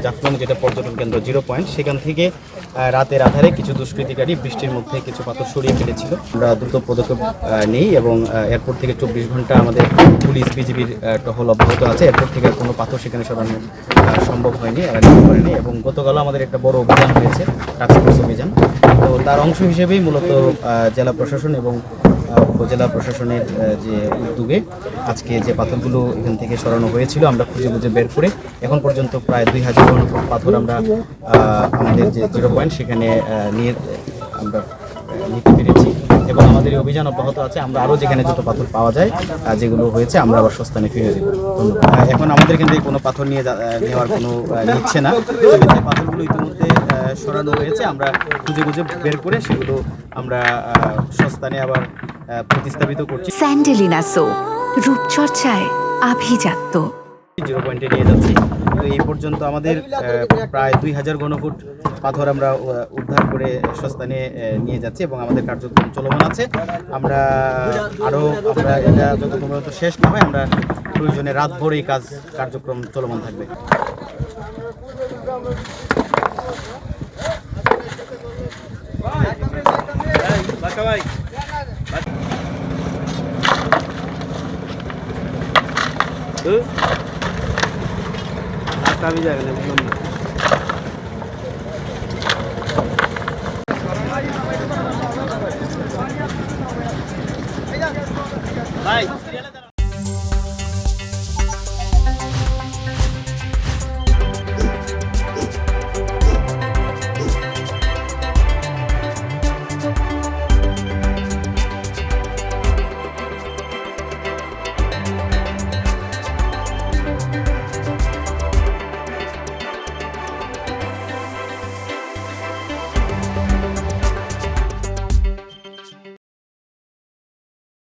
জাফলং যেটা পর্যটন কেন্দ্র 0 পয়েন্ট, সেখান থেকে রাতের আধারে কিছু দুষ্কৃতিকারী বৃষ্টির মধ্যে কিছু পাথর সরিয়ে ফেলেছিল। আমরা দ্রুত পদক্ষেপ নেই এবং এয়ারপোর্ট থেকে 24 ঘন্টা আমাদের পুলিশ বিজিবির টহল অব্যাহত আছে। এয়ারপোর্ট থেকে কোনো পাথর সেখানে সরানো সম্ভব হয়নি, এরা নিতে পারেনি। এবং গতকালও আমাদের একটা বড় অভিযান হয়েছে, টাস্কফোর্স অভিযান। তো তার অংশ হিসেবেই মূলত জেলা প্রশাসন এবং উপজেলা প্রশাসনের যে উদ্যোগে আজকে যে পাথরগুলো এখান থেকে সরানো হয়েছিল আমরা খুঁজে খুঁজে বের করে এখন পর্যন্ত প্রায় 2000 ঘনফুট পাথর আমরা আমাদের যে 0 পয়েন্ট সেখানে নিয়ে আমরা নিতে পেরেছি এবং আমাদের এই অভিযান অব্যাহত আছে। আমরা আরও যেখানে যত পাথর পাওয়া যায় যেগুলো হয়েছে আমরা আবার সস্তানে ফিরে দেবো। এখন আমাদের এখান থেকে কোনো পাথর নেওয়ার কোনো নিচ্ছে না। যে পাথরগুলো ইতিমধ্যে সরানো হয়েছে আমরা খুঁজে খুঁজে বের করে সেগুলো আমরা সস্তানে আবার প্রতিস্থাপিত করছি। স্যান্ডেলিনা সো রূপচর্চায় আভিজাত্য 0 পয়েন্টে নিয়ে যাচ্ছি। তো এই পর্যন্ত আমাদের প্রায় 2000 ঘনফুট পাথর আমরা উদ্ধার করে সস্তানে নিয়ে যাচ্ছি এবং আমাদের কার্যক্রম চলমান আছে। আমরা এটা যতক্ষণ পর্যন্ত শেষ না হয় আমরা প্রয়োজনে রাতভর এই কার্যক্রম চলমান থাকবে। भी जाएगा